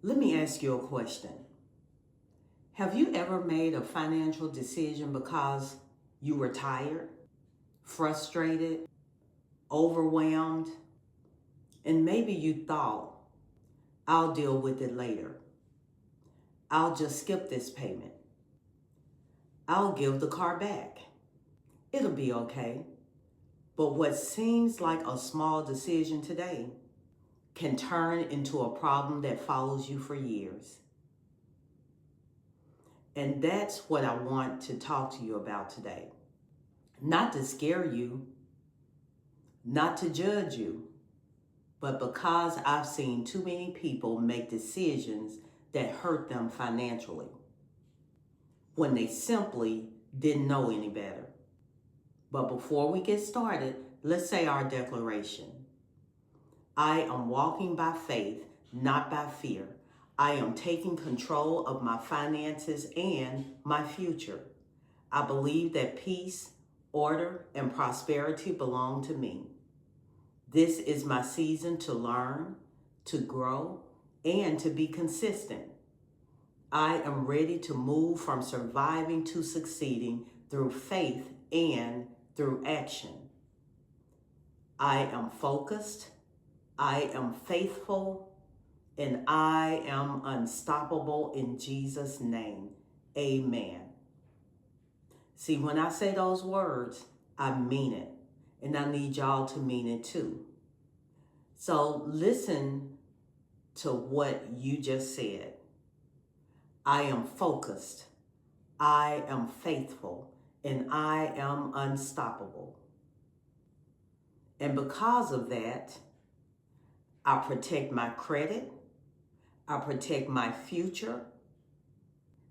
Let me ask you a question. Have you ever made a financial decision because you were tired, frustrated, overwhelmed, and maybe you thought, I'll deal with it later. I'll just skip this payment. I'll give the car back. It'll be okay. But what seems like a small decision today can turn into a problem that follows you for years. And that's what I want to talk to you about today. Not to scare you, not to judge you, but because I've seen too many people make decisions that hurt them financially when they simply didn't know any better. But before we get started, let's say our declaration. I am walking by faith, not by fear. I am taking control of my finances and my future. I believe that peace, order, and prosperity belong to me. This is my season to learn, to grow, and to be consistent. I am ready to move from surviving to succeeding through faith and through action. I am focused, I am faithful, and I am unstoppable in Jesus' name. Amen. See, when I say those words, I mean it. And I need y'all to mean it too. So listen to what you just said. I am focused, I am faithful, and I am unstoppable. And because of that, I protect my credit, I protect my future.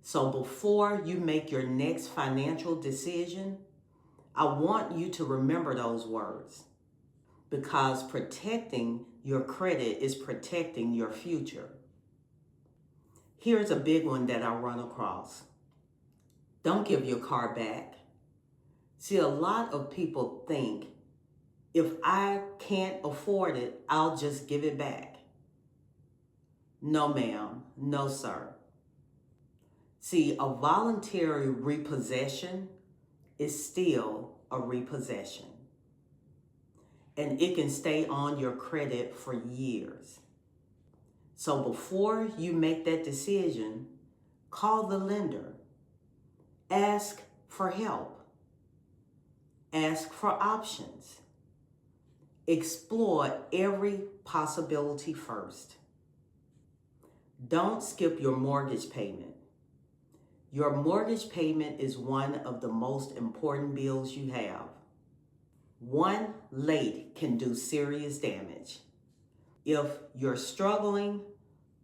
So before you make your next financial decision, I want you to remember those words, because protecting your credit is protecting your future. Here's a big one that I run across. Don't give your car back. See, a lot of people think, if I can't afford it, I'll just give it back. No, ma'am. No, sir. See, a voluntary repossession is still a repossession. And it can stay on your credit for years. So before you make that decision, call the lender. Ask for help. Ask for options. Explore every possibility first. Don't skip your mortgage payment. Your mortgage payment is one of the most important bills you have. One late can do serious damage. If you're struggling,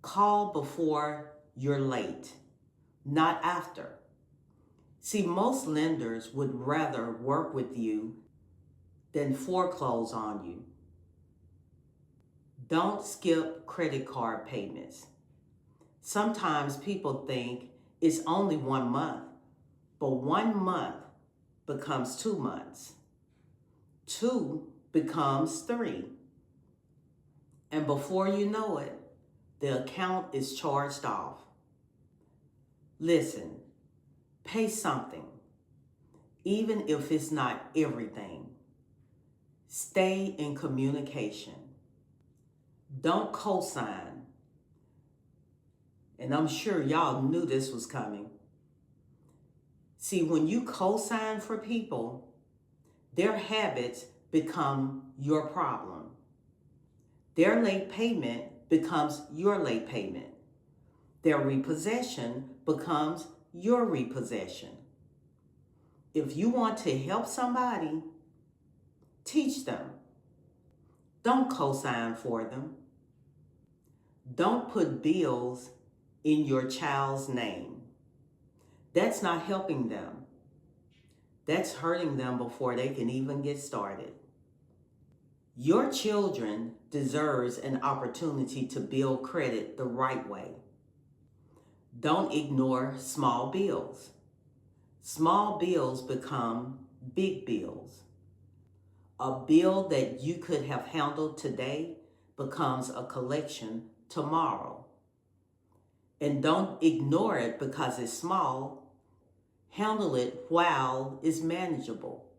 call before you're late, not after. See, most lenders would rather work with you than foreclose on you. Don't skip credit card payments. Sometimes people think it's only 1 month, but 1 month becomes 2 months. 2 becomes 3. And before you know it, the account is charged off. Listen, pay something, even if it's not everything. Stay in communication. Don't co-sign. And I'm sure y'all knew this was coming. See, when you co-sign for people, their habits become your problem. Their late payment becomes your late payment. Their repossession becomes your repossession. If you want to help somebody, teach them. Don't co-sign for them. Don't put bills in your child's name. That's not helping them. That's hurting them before they can even get started. Your children deserves an opportunity to build credit the right way. Don't ignore small bills. Small bills become big bills. A bill that you could have handled today becomes a collection tomorrow. And don't ignore it because it's small. Handle it while it's manageable.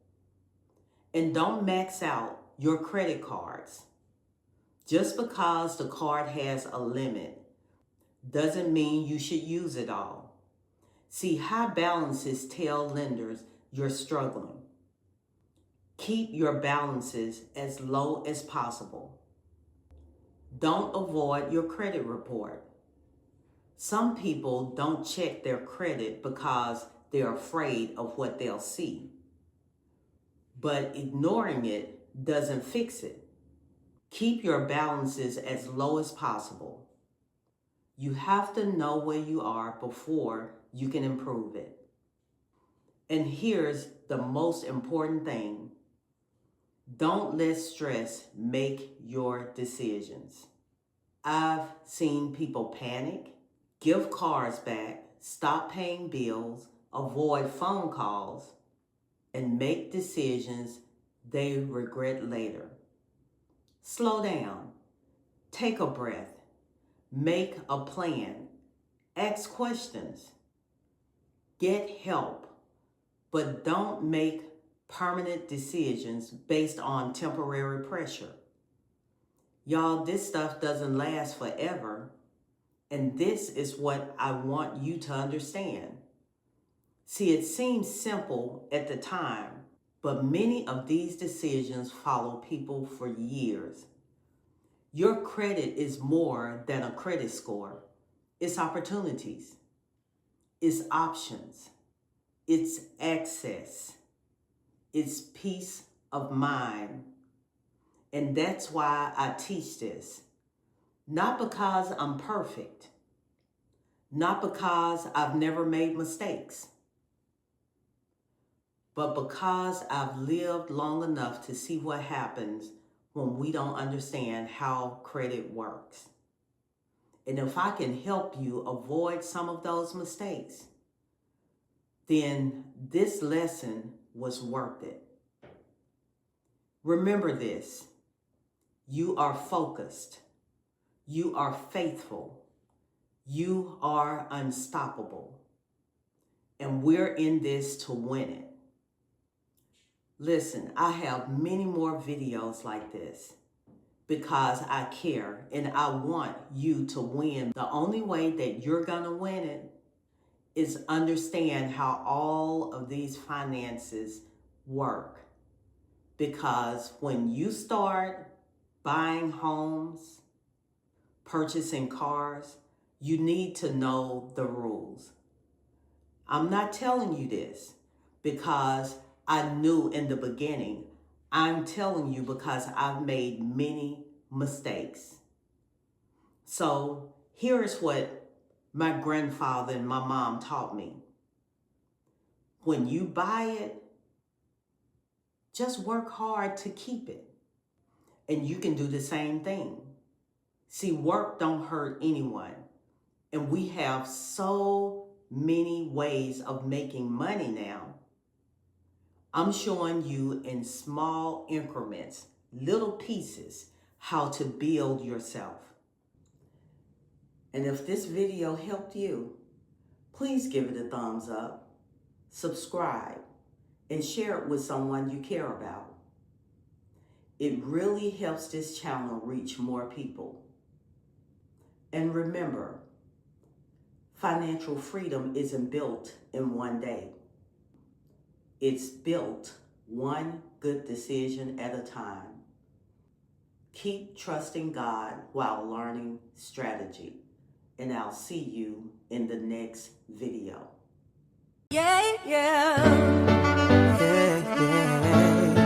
And don't max out your credit cards. Just because the card has a limit doesn't mean you should use it all. See, high balances tell lenders you're struggling. Keep your balances as low as possible. Don't avoid your credit report. Some people don't check their credit because they're afraid of what they'll see. But ignoring it doesn't fix it. Keep your balances as low as possible. You have to know where you are before you can improve it. And here's the most important thing. Don't let stress make your decisions. I've seen people panic, give cars back, stop paying bills, avoid phone calls, and make decisions they regret later. Slow down. Take a breath. Make a plan. Ask questions. Get help. But don't make permanent decisions based on temporary pressure. Y'all, this stuff doesn't last forever. And this is what I want you to understand. See, it seems simple at the time, but many of these decisions follow people for years. Your credit is more than a credit score. It's opportunities. It's options. It's access. It's peace of mind. And that's why I teach this. Not because I'm perfect. Not because I've never made mistakes. But because I've lived long enough to see what happens when we don't understand how credit works. And if I can help you avoid some of those mistakes, then this lesson was worth it. Remember this. You are focused. You are faithful. You are unstoppable. And we're in this to win it. Listen, I have many more videos like this because I care and I want you to win. The only way that you're going to win it is understand how all of these finances work. Because when you start buying homes, purchasing cars, you need to know the rules. I'm not telling you this because I knew in the beginning. I'm telling you because I've made many mistakes. So here is what my grandfather and my mom taught me. When you buy it, just work hard to keep it. And you can do the same thing. See, work don't hurt anyone. And we have so many ways of making money now. I'm showing you in small increments, little pieces, how to build yourself. And if this video helped you, please give it a thumbs up, subscribe, and share it with someone you care about. It really helps this channel reach more people. And remember, financial freedom isn't built in one day. It's built one good decision at a time. Keep trusting God while learning strategy. And I'll see you in the next video. Yeah, yeah. Yeah, yeah.